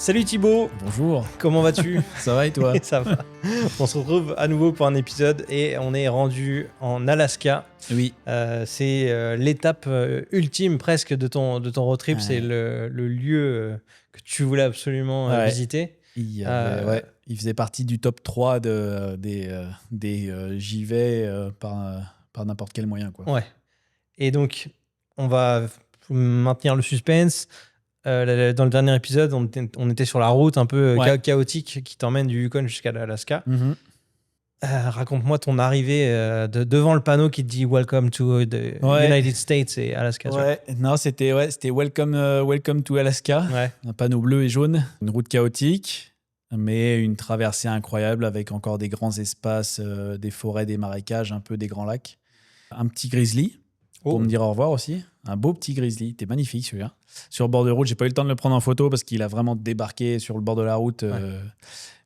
Salut Thibaut, Bonjour, comment vas-tu? ça va et toi? Ça va. On se retrouve à nouveau pour un épisode et on est rendu en Alaska. Oui. C'est l'étape ultime presque de ton road trip. Ouais. C'est le lieu que tu voulais absolument Ouais. visiter. Il faisait partie du top 3 des j'y vais par n'importe quel moyen, quoi. Ouais. Et donc, on va maintenir le suspense. Dans le dernier épisode, on était sur la route un peu Ouais. chaotique qui t'emmène du Yukon jusqu'à l'Alaska. Mhm. Raconte-moi ton arrivée devant le panneau qui te dit Welcome to the Ouais. United States et Alaska. Ouais, non, c'était welcome to Alaska. Ouais. Un panneau bleu et jaune, une route chaotique, mais une traversée incroyable avec encore des grands espaces, des forêts, des marécages, un peu des grands lacs. Un petit grizzly pour Oh. me dire au revoir aussi. Un beau petit grizzly, t'es magnifique celui-là. Sur le bord de route, j'ai pas eu le temps de le prendre en photo parce qu'il a vraiment débarqué sur le bord de la route.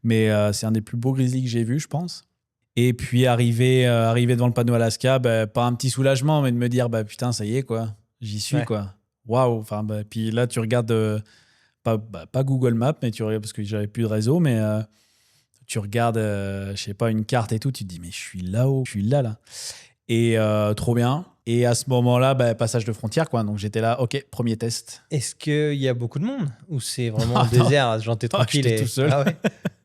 Mais c'est un des plus beaux grizzlies que j'ai vu, je pense. Et puis arrivé devant le panneau Alaska, pas un petit soulagement, mais de me dire putain, ça y est quoi, j'y suis Ouais. quoi. Waouh. Enfin, puis là tu regardes pas Google Maps, mais tu regardes parce que j'avais plus de réseau, mais tu regardes, je sais pas, une carte et tout, tu te dis mais je suis là-haut, je suis là. Et trop bien. Et à ce moment-là, passage de frontière, quoi. Donc j'étais là, ok, premier test. Est-ce qu'il y a beaucoup de monde ou c'est vraiment Ah, non. désert, genre t'es tranquille j'étais tout seul. Ah ouais.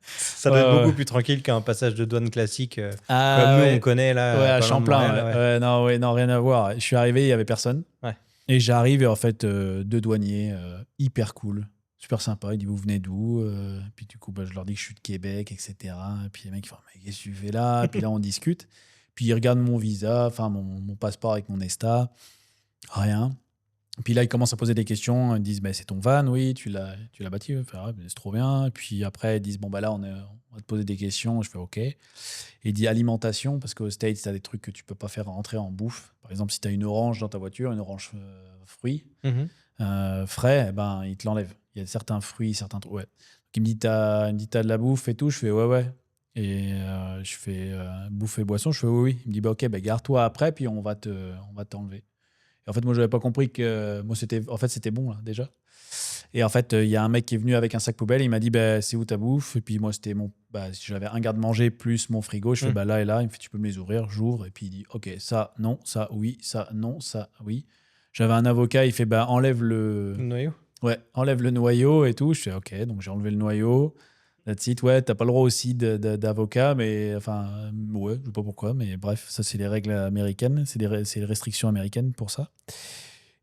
Ça doit être Ouais, beaucoup ouais. plus tranquille qu'un passage de douane classique comme Ouais. nous on connaît là. Ouais, à pas loin de Champlain. Montréal, Non, rien à voir. Je suis arrivé, il y avait personne. Ouais. Et j'arrive et en fait, deux douaniers hyper cool, super sympa. Ils disent vous venez d'où Puis du coup, je leur dis que je suis de Québec, etc. Et puis les mecs ils font mais qu'est-ce que tu fais là Et puis là on discute. Puis ils regardent mon visa, enfin mon passeport avec mon ESTA, rien. Puis là, ils commencent à poser des questions. Ils disent c'est ton van, oui, tu l'as bâti. Je fais, c'est trop bien. Et puis après, ils disent là, on va te poser des questions. Je fais OK. Et il dit alimentation, parce qu'aux States, tu as des trucs que tu peux pas faire rentrer en bouffe. Par exemple, si tu as une orange dans ta voiture, une orange fruit, frais, ils te l'enlèvent. Il y a certains fruits, certains trucs. Ouais. Donc il me dit t'as de la bouffe et tout. Je fais ouais. Et je fais bouffe et boisson. Je fais oui. Il me dit OK, garde-toi après, puis on va t'enlever. Et en fait, moi, j'avais pas compris que c'était bon là déjà. Et en fait, il y a un mec qui est venu avec un sac poubelle. Il m'a dit c'est où ta bouffe? Et puis moi, c'était j'avais un garde-manger plus mon frigo. Je fais là et là. Il me fait tu peux me les ouvrir? J'ouvre et puis il dit OK, ça non, ça oui, ça non, ça oui. J'avais un avocat. Il fait enlève le noyau. Ouais, enlève le noyau et tout. Je fais OK, donc j'ai enlevé le noyau. That's it. Ouais, t'as pas le droit aussi d'avocat, mais enfin, ouais, je sais pas pourquoi, mais bref, ça c'est les règles américaines, c'est les restrictions américaines pour ça.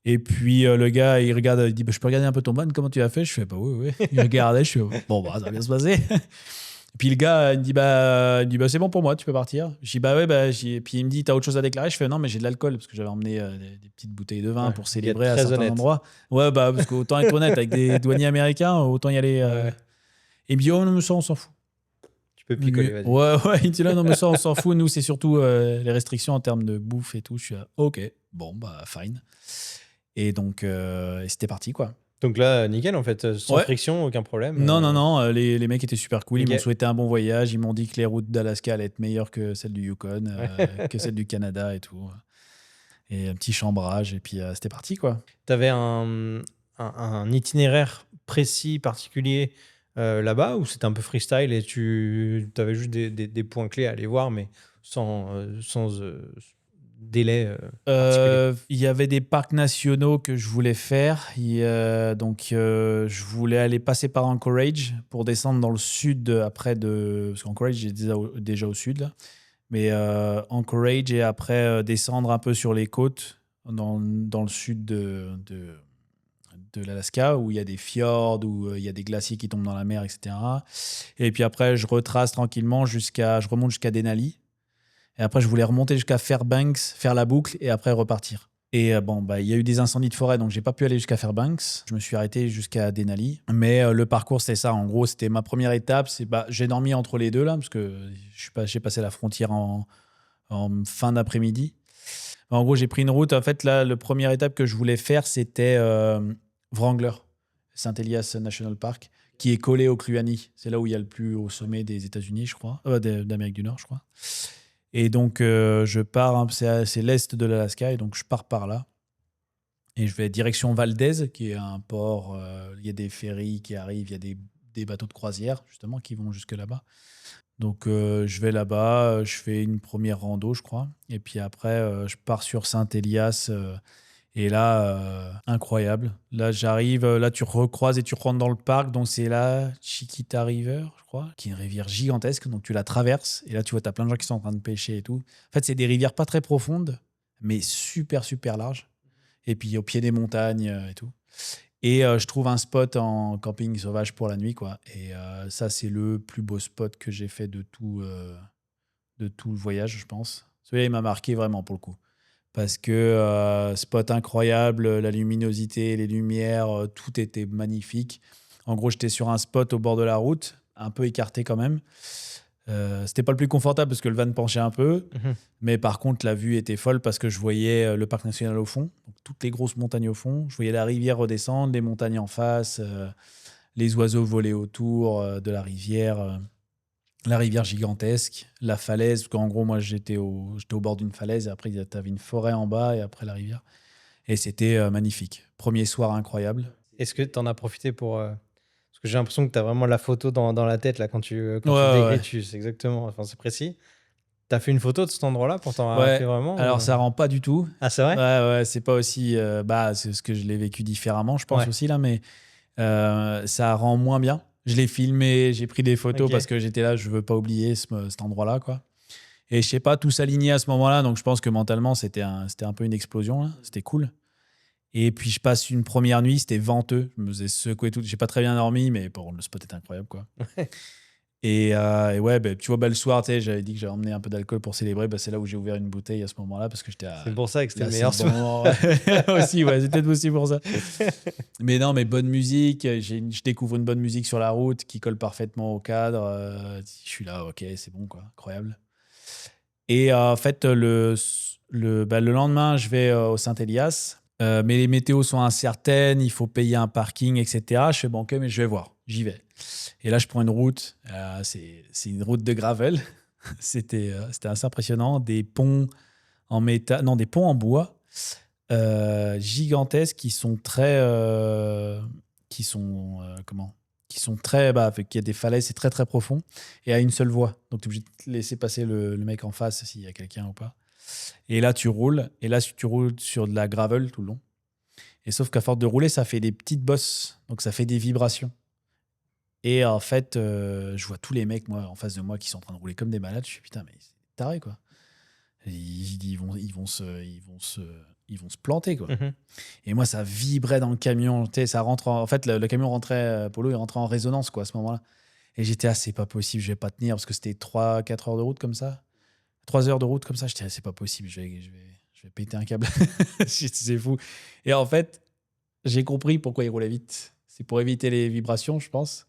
Et puis le gars, il regarde, il dit je peux regarder un peu ton ban, comment tu as fait? Je fais oui. Il regardait, je fais bon ça va bien se passer. Et puis le gars, il me dit c'est bon pour moi, tu peux partir. Je dis ouais, puis il me dit t'as autre chose à déclarer? Je fais non, mais j'ai de l'alcool parce que j'avais emmené des petites bouteilles de vin pour célébrer à certains endroits. Ouais, parce qu'autant être honnête avec des douaniers américains, autant y aller. Et il me dit oh non, mais ça on s'en fout. Tu peux picoler, vas-y. Ouais, il dit là non, mais ça on s'en fout. Nous, c'est surtout les restrictions en termes de bouffe et tout. Je suis là, ok, bon, fine. Et donc, c'était parti, quoi. Donc là, nickel en fait, sans friction, aucun problème. Non, les mecs étaient super cool. Okay. Ils m'ont souhaité un bon voyage. Ils m'ont dit que les routes d'Alaska allaient être meilleures que celles du Yukon, que celles du Canada et tout. Et un petit chambrage. Et puis, c'était parti, quoi. T'avais un itinéraire précis, particulier là-bas ou c'était un peu freestyle et tu avais juste des points clés à aller voir, mais sans délai particulier? Il y avait des parcs nationaux que je voulais faire. Donc, je voulais aller passer par Anchorage pour descendre dans le sud parce qu'Anchorage est déjà au sud, là. Mais Anchorage et après descendre un peu sur les côtes dans le sud de l'Alaska où il y a des fjords, où il y a des glaciers qui tombent dans la mer, etc. Et puis après, je retrace tranquillement je remonte jusqu'à Denali. Et après, je voulais remonter jusqu'à Fairbanks, faire la boucle et après repartir. Et il y a eu des incendies de forêt, donc j'ai pas pu aller jusqu'à Fairbanks. Je me suis arrêté jusqu'à Denali. Mais le parcours, c'était ça. En gros, c'était ma première étape. J'ai dormi entre les deux là, parce que j'ai passé la frontière en fin d'après-midi. En gros, j'ai pris une route. En fait, là, la première étape que je voulais faire, c'était Wrangler, Saint-Elias National Park, qui est collé au Kluani. C'est là où il y a le plus haut sommet des États-Unis, je crois, d'Amérique du Nord, je crois. Et donc, je pars, c'est l'est de l'Alaska, et donc je pars par là. Et je vais direction Valdez, qui est un port. Il y a des ferries qui arrivent, il y a des des bateaux de croisière, justement, qui vont jusque là-bas. Donc, je vais là-bas, je fais une première rando, je crois. Et puis après, je pars sur Saint-Élias. Et là, incroyable. Là, j'arrive, là, tu recroises et tu rentres dans le parc. Donc, c'est la Chiquita River, je crois, qui est une rivière gigantesque. Donc, tu la traverses. Et là, tu vois, tu as plein de gens qui sont en train de pêcher et tout. En fait, c'est des rivières pas très profondes, mais super, super larges. Et puis, au pied des montagnes et tout. Et je trouve un spot en camping sauvage pour la nuit, quoi. Et ça, c'est le plus beau spot que j'ai fait de tout le voyage, je pense. Celui-là, il m'a marqué vraiment pour le coup. Parce que spot incroyable, la luminosité, les lumières, tout était magnifique. En gros, j'étais sur un spot au bord de la route, un peu écarté quand même. C'était pas le plus confortable parce que le van penchait un peu. Mais par contre, la vue était folle parce que je voyais le parc national au fond, donc toutes les grosses montagnes au fond. Je voyais la rivière redescendre, les montagnes en face, les oiseaux voler autour de la rivière gigantesque, la falaise. Parce qu'en gros, moi, j'étais au bord d'une falaise et après, tu avais une forêt en bas et après la rivière. Et c'était magnifique. Premier soir incroyable. Est-ce que tu en as profité pour. Parce que j'ai l'impression que tu as vraiment la photo dans la tête là, quand Ouais, tu le décris, ouais, c'est exactement. Enfin, c'est précis. Tu as fait une photo de cet endroit-là pour t'en ouais. rappeler vraiment Alors, ça rend pas du tout. Ah, c'est Ouais, vrai? ouais, c'est pas aussi. C'est ce que je l'ai vécu différemment, je pense Ouais. aussi là, mais ça rend moins bien. Je l'ai filmé, j'ai pris des photos Ok. parce que j'étais là, je veux pas oublier cet endroit-là, quoi. Et je sais pas, tout s'alignait à ce moment-là, donc je pense que mentalement, c'était un peu une explosion, là. C'était cool. Et puis je passe une première nuit, c'était venteux, je me faisais secouer tout. J'ai pas très bien dormi, mais bon, le spot était incroyable, quoi. Et ouais, tu vois, le soir, tu sais, j'avais dit que j'avais emmené un peu d'alcool pour célébrer. C'est là où j'ai ouvert une bouteille à ce moment-là parce que j'étais à C'est pour ça que c'était là, le c'est meilleur le bon soir. moment. Aussi, ouais, c'est peut-être aussi pour ça. Mais non, mais bonne musique. Je découvre une bonne musique sur la route qui colle parfaitement au cadre. Je suis là, ok, c'est bon, quoi, incroyable. Et en fait, le lendemain, je vais au Saint-Élias. Mais les météos sont incertaines, il faut payer un parking, etc. Je fais bon, ok, mais je vais voir, j'y vais. Et là, je prends une route, c'est une route de gravel. C'était assez impressionnant. Des ponts en métal, non, des ponts en bois gigantesques qui sont très. Comment qui sont très. Il y a des falaises, c'est très très profond. Et à une seule voie. Donc, tu es obligé de laisser passer le mec en face s'il y a quelqu'un ou pas. Et là, tu roules. Et là, tu roules sur de la gravel tout le long. Et sauf qu'à force de rouler, ça fait des petites bosses. Donc, ça fait des vibrations. Et en fait, je vois tous les mecs moi, en face de moi qui sont en train de rouler comme des malades. Je suis putain, mais c'est taré, quoi. Ils vont se planter, quoi. Et moi, ça vibrait dans le camion. Tu sais, ça rentre en fait, le camion rentrait, Polo, il rentrait en résonance, quoi, à ce moment-là. Et j'étais, c'est pas possible, je vais pas tenir parce que c'était 3-4 heures de route comme ça. 3 heures de route comme ça. J'étais, c'est pas possible, je vais péter un câble. C'est fou. Et en fait, j'ai compris pourquoi ils roulaient vite. C'est pour éviter les vibrations, je pense.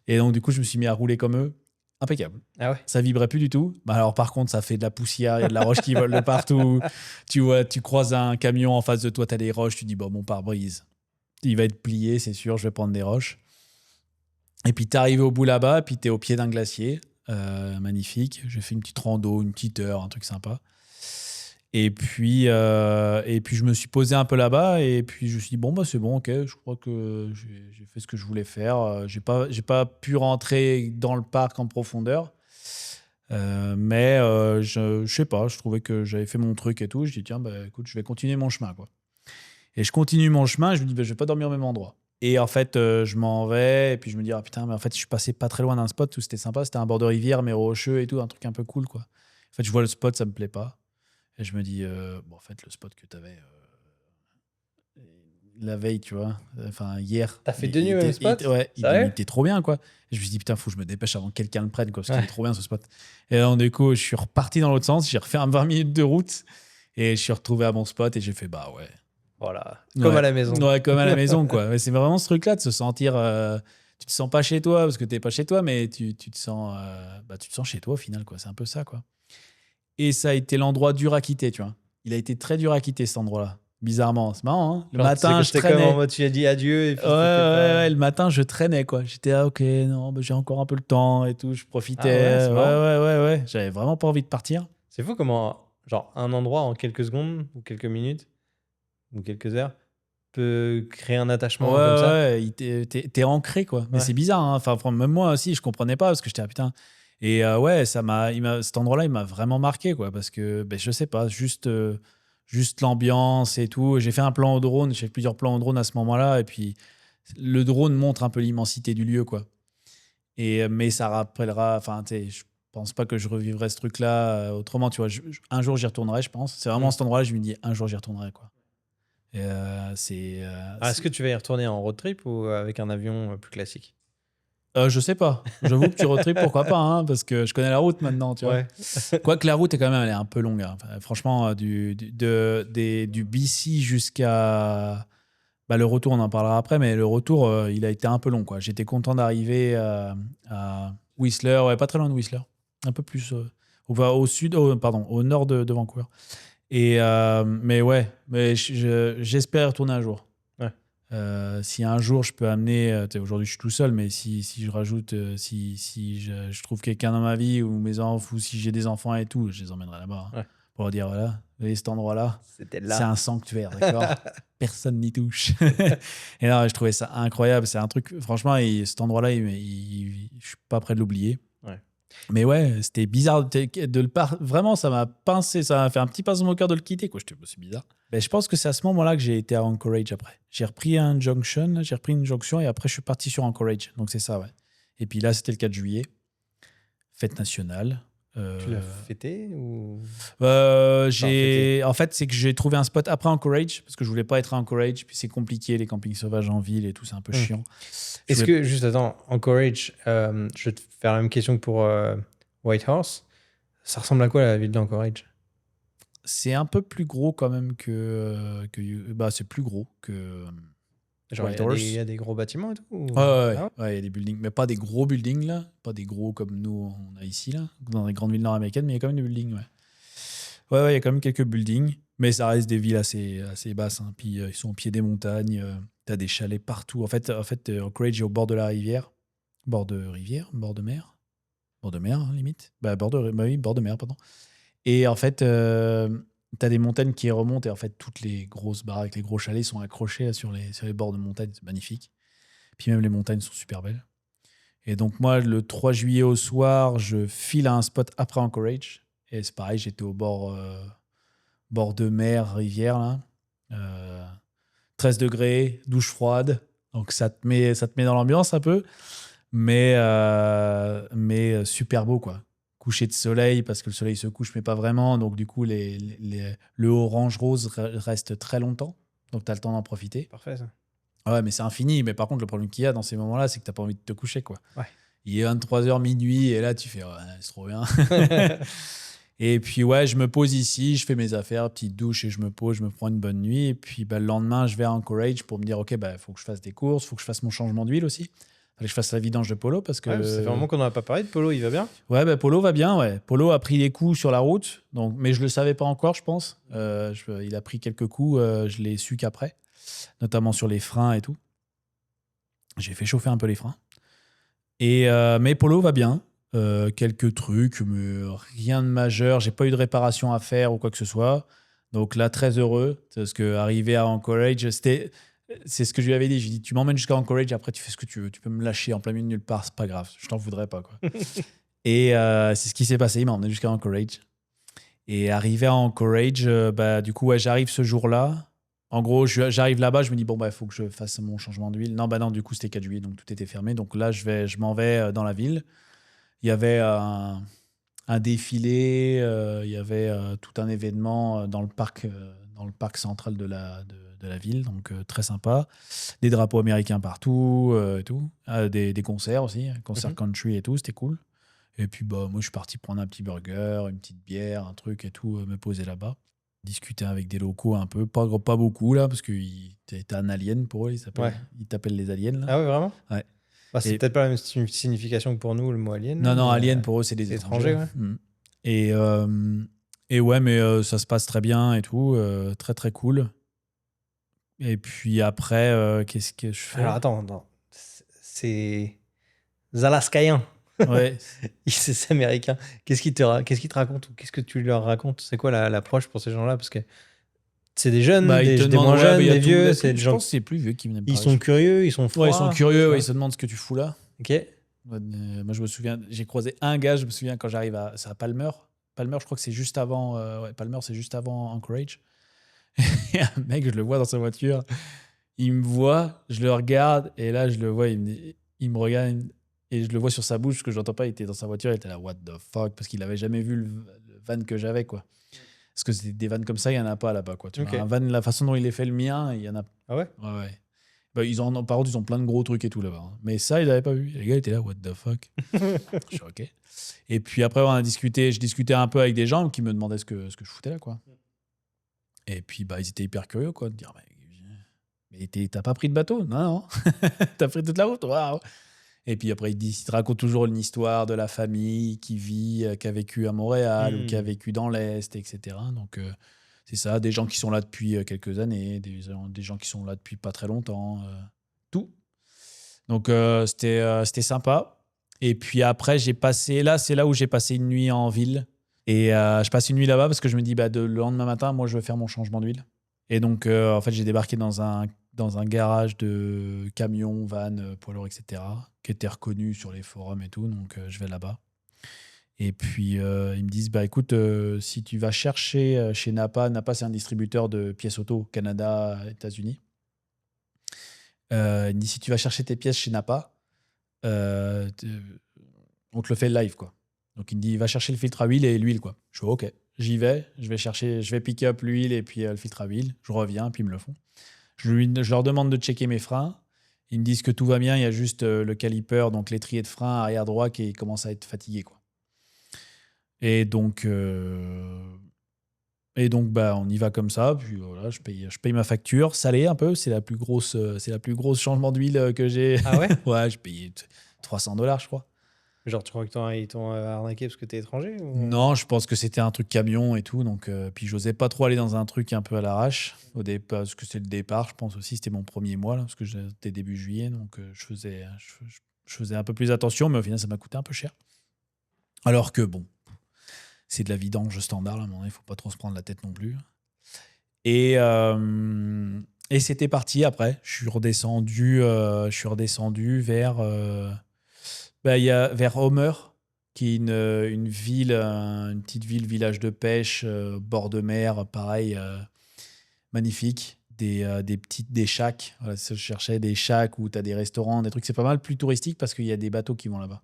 Et donc, du coup, je me suis mis à rouler comme eux. Impeccable. Ah ouais. Ça vibrait plus du tout. Alors, par contre, ça fait de la poussière, il y a de la roche qui vole de partout. Tu vois, tu croises un camion en face de toi, tu as des roches, tu dis, bon, mon pare-brise, il va être plié, c'est sûr, je vais prendre des roches. Et puis, tu arrives au bout là-bas, puis tu es au pied d'un glacier. Magnifique. J'ai fait une petite rando, une petite heure, un truc sympa. Et puis je me suis posé un peu là-bas et puis je me suis dit bon c'est bon, ok, je crois que j'ai fait ce que je voulais faire. J'ai pas pu rentrer dans le parc en profondeur, mais je sais pas, je trouvais que j'avais fait mon truc et tout. Je dis tiens écoute, je vais continuer mon chemin, quoi. Et je continue mon chemin. Et je me dis je vais pas dormir au même endroit. Et en fait je m'en vais et puis je me dis ah putain, mais en fait je suis passé pas très loin d'un spot où c'était sympa, c'était un bord de rivière mais rocheux et tout, un truc un peu cool, quoi. En fait je vois le spot, ça me plaît pas. Et je me dis, en fait, le spot que tu avais la veille, tu vois, enfin hier. T'as fait 2 nuits au même spot? Ouais, il Sérieux? était trop bien, quoi. Et je me suis dit, putain, faut que je me dépêche avant que quelqu'un le prenne, quoi, parce qu'il Ouais. est trop bien, ce spot. Et donc, du coup, je suis reparti dans l'autre sens, j'ai refait un 20 minutes de route et je suis retrouvé à mon spot et j'ai fait, bah ouais. Voilà. Comme Ouais. à la maison. Ouais, comme à la maison, quoi. Mais c'est vraiment ce truc-là de se sentir. Tu te sens pas chez toi parce que t'es pas chez toi, mais tu te sens, tu te sens chez toi au final, quoi. C'est un peu ça, quoi. Et ça a été l'endroit dur à quitter, tu vois. Il a été très dur à quitter, cet endroit-là. Bizarrement, c'est marrant, hein. Le Genre, matin, je c'était comme en traînais. mode tu as dit adieu et puis Ouais, c'était pas. ouais, le matin, je traînais, quoi. J'étais là, ok, non, j'ai encore un peu le temps et tout. Je profitais. Ah ouais, c'est marrant. Ouais. J'avais vraiment pas envie de partir. C'est fou comment, genre, un endroit en quelques secondes ou quelques minutes ou quelques heures peut créer un Ouais, attachement comme ça. ouais, t'es ancré, quoi. Mais Ouais. c'est bizarre, hein. Enfin, même moi aussi, je comprenais pas parce que j'étais, ah putain. Et ouais, cet endroit-là, il m'a vraiment marqué, quoi. Parce que, ben, je sais pas, juste l'ambiance et tout. J'ai fait un plan au drone, j'ai fait plusieurs plans au drone à ce moment-là. Et puis, le drone montre un peu l'immensité du lieu, quoi. Mais ça rappellera, enfin, tu sais, je pense pas que je revivrai ce truc-là autrement, tu vois. Un jour, j'y retournerai, je pense. C'est vraiment Mm. cet endroit-là, je me dis, un jour, j'y retournerai, quoi. Et, Est-ce que tu vas y retourner en road trip ou avec un avion plus classique? Je sais pas. J'avoue que tu road trip, pourquoi pas, hein, parce que je connais la route maintenant, tu vois. Ouais. Quoique la route, est quand même, elle est un peu longue, hein. Enfin, franchement, du BC jusqu'à... Bah, le retour, on en parlera après, mais le retour, il a été un peu long, quoi. J'étais content d'arriver à Whistler, ouais, pas très loin de Whistler. Un peu plus au sud, pardon, au nord de Vancouver. Mais ouais, mais j'espère y retourner un jour. Ouais. Si un jour je peux amener, aujourd'hui je suis tout seul, mais si je rajoute, si je trouve quelqu'un dans ma vie ou mes enfants, ou si j'ai des enfants et tout, je les emmènerai là-bas, hein, Ouais. pour leur dire, voilà, vous voyez cet endroit-là, C'était c'est là. un sanctuaire, d'accord? Personne n'y touche. Et là, je trouvais ça incroyable. C'est un truc, franchement, cet endroit-là, je suis pas prêt de l'oublier. Ouais. Mais ouais, c'était bizarre de le vraiment, ça m'a pincé, ça m'a fait un petit pincement au cœur de le quitter, quoi. C'est bizarre. Ben, je pense que c'est à ce moment-là que j'ai été à Anchorage après. J'ai repris une jonction et après je suis parti sur Anchorage. Donc c'est ça, ouais. Et puis là, c'était le 4 juillet, fête nationale. Tu l'as fêté ou En fait, c'est que j'ai trouvé un spot après Anchorage parce que je voulais pas être à Anchorage. Puis c'est compliqué, les campings sauvages en ville et tout, c'est un peu chiant. Est-ce que, juste attends, Anchorage, je vais te faire la même question que pour Whitehorse. Ça ressemble à quoi la ville d'Anchorage? C'est un peu plus gros quand même bah, c'est plus gros que Genre, Whitehorse. il y a des gros bâtiments et tout ou... Ouais, Ah il y a des buildings, mais pas des gros buildings là, pas des gros comme nous on a ici là, dans les grandes villes nord-américaines, mais il y a quand même des buildings, ouais. Ouais, il y a quand même quelques buildings, mais ça reste des villes assez basses, hein. Puis ils sont au pied des montagnes, t'as des chalets partout. En fait, Anchorage est au bord de la rivière, bord de mer, hein, limite. Bah oui, bord de mer, pardon. Et en fait, t'as des montagnes qui remontent et en fait toutes les grosses baraques, les gros chalets sont accrochés là, sur les bords de montagne, c'est magnifique. Puis même les montagnes sont super belles. Et donc moi, le 3 juillet au soir, je file à un spot après Anchorage. Et c'est pareil, j'étais au bord de mer, rivière, là. 13 degrés, douche froide. Donc ça te met dans l'ambiance un peu. Mais super beau, quoi. Coucher de soleil, parce que le soleil se couche, mais pas vraiment. Donc du coup, le orange-rose reste très longtemps. Donc tu as le temps d'en profiter. Parfait, ça. Ouais, mais c'est infini. Mais par contre, le problème qu'il y a dans ces moments-là, c'est que t'as pas envie de te coucher, quoi. Ouais. Il est 23h minuit et là, tu fais, ouais, c'est trop bien. Et puis, ouais, je me pose ici, je fais mes affaires, petite douche et je me pose, je me prends une bonne nuit. Et puis, bah, le lendemain, je vais à Anchorage pour me dire, OK, bah, faut que je fasse des courses, faut que je fasse mon changement d'huile aussi. Fallait que je fasse la vidange de Polo parce que. Ouais, ça fait vraiment qu'on n'en a pas parlé de Polo, il va bien? Ouais, bah, Polo va bien, ouais. Polo a pris des coups sur la route, donc, mais je le savais pas encore, je pense. Il a pris quelques coups, je l'ai su qu'après, notamment sur les freins et tout. J'ai fait chauffer un peu les freins. Mais Polo va bien. Quelques trucs, mais rien de majeur. J'ai pas eu de réparation à faire ou quoi que ce soit. Donc là, très heureux. Parce que arriver à Anchorage, c'est ce que je lui avais dit. Je lui ai dit, tu m'emmènes jusqu'à Anchorage, après tu fais ce que tu veux. Tu peux me lâcher en plein milieu de nulle part, c'est pas grave. Je t'en voudrais pas, quoi. Et c'est ce qui s'est passé. Il m'a emmené jusqu'à Anchorage. Et arrivé à Anchorage, bah, du coup, ouais, j'arrive ce jour-là. En gros, j'arrive là-bas, je me dis, bon, bah, il faut que je fasse mon changement d'huile. Non, bah non, du coup, c'était 4 juillet, donc tout était fermé. Donc là, je m'en vais dans la ville. Il y avait un défilé, il y avait tout un événement dans le parc central de la ville, donc très sympa. Des drapeaux américains partout, et tout. Des concerts aussi, concerts country et tout, c'était cool. Et puis, bah, moi, je suis parti prendre un petit burger, une petite bière, un truc et tout, me poser là-bas. Discuter avec des locaux un peu, pas beaucoup là, parce que t'es un alien pour eux, ils t'appellent les aliens là. Ah ouais, vraiment? Ouais. Bah, c'est peut-être pas la même signification que pour nous, le mot alien. Non, mais, alien pour eux, c'est des étrangers. Ouais. Et ouais, mais ça se passe très bien et tout, très très cool. Et puis après, qu'est-ce que je fais? Alors attends. C'est Alaskaïens. Ouais. C'est américain. Qu'est-ce qu'ils te racontent ou qu'est-ce que tu leur racontes? C'est quoi l'approche pour ces gens-là? Parce que C'est des jeunes, Bah, ils te des demandent, moins ouais, jeunes, bah, il y a des tout- il y vieux. a C'est tout- des je gens. pense que c'est plus vieux qui venaient me Ils parler. sont curieux, ils sont froids. Ouais, ils sont curieux, tu ouais, vois. ils se demandent ce que tu fous là. Ok. Moi, je me souviens, j'ai croisé un gars, je me souviens quand j'arrive c'est à Palmer. Palmer, je crois que c'est juste avant. Ouais, Palmer, c'est juste avant Anchorage. Et un mec, je le vois dans sa voiture. Il me voit, je le regarde, et là, je le vois, il me regarde, et je le vois sur sa bouche, parce que je n'entends pas, il était dans sa voiture, il était là, what the fuck, parce qu'il avait jamais vu le van que j'avais, quoi. Parce que c'est des vannes comme ça, il n'y en a pas là-bas, quoi. Tu vois, Ok. un van, la façon dont il est fait le mien, il y en a. Ah ouais? Ouais, ouais. Bah, par contre, ils ont plein de gros trucs et tout là-bas, hein. Mais ça, ils n'avaient pas vu. Les gars étaient là, what the fuck. Je suis ok. Et puis après, je discutais un peu avec des gens qui me demandaient ce que je foutais là, quoi. Et puis, bah, ils étaient hyper curieux, quoi, de dire, mais t'as pas pris de bateau? Non, non. T'as pris toute la route? Waouh. Et puis après, il te raconte toujours une histoire de la famille qui vit, qui a vécu à Montréal ou qui a vécu dans l'Est, etc. Donc, c'est ça, des gens qui sont là depuis quelques années, des gens qui sont là depuis pas très longtemps, tout. Donc, c'était sympa. Et puis après, c'est là où j'ai passé une nuit en ville. Et je passe une nuit là-bas parce que je me dis, bah, le lendemain matin, moi, je veux faire mon changement d'huile. Et donc, en fait, j'ai débarqué dans un garage de camions, vannes, poids lourds, etc., qui était reconnu sur les forums et tout. Donc, je vais là-bas. Et puis, ils me disent, bah, écoute, si tu vas chercher chez Napa, Napa, c'est un distributeur de pièces auto, Canada, États-Unis. Il me dit, si tu vas chercher tes pièces chez Napa, on te le fait live, quoi. Donc, il me dit, va chercher le filtre à huile et l'huile, quoi. Je fais, OK, j'y vais, je vais pick up l'huile et puis le filtre à huile. Je reviens, puis ils me le font. Je leur demande de checker mes freins. Ils me disent que tout va bien, il y a juste le caliper, donc l'étrier de frein arrière droit qui commence à être fatigué, quoi. Et donc, bah, on y va comme ça. Puis voilà, je paye ma facture. Salée un peu, c'est la plus grosse changement d'huile que j'ai. Ah ouais? Ouais, je payais $300, je crois. Genre, tu crois qu'ils t'ont arnaqué parce que t'es étranger ou... Non, je pense que c'était un truc camion et tout. Donc, puis j'osais pas trop aller dans un truc un peu à l'arrache au départ, parce que c'est le départ. Je pense aussi c'était mon premier mois là, parce que j'étais début juillet, donc je faisais un peu plus attention, mais au final ça m'a coûté un peu cher. Alors que bon, c'est de la vidange standard là, il ne faut pas trop se prendre la tête non plus. Et c'était parti après. Je suis redescendu vers vers Homer, qui est une ville, une petite ville, village de pêche, bord de mer, pareil, magnifique. Des shacks. Voilà, je cherchais des shacks où tu as des restaurants, des trucs. C'est pas mal plus touristique parce qu'il y a des bateaux qui vont là-bas.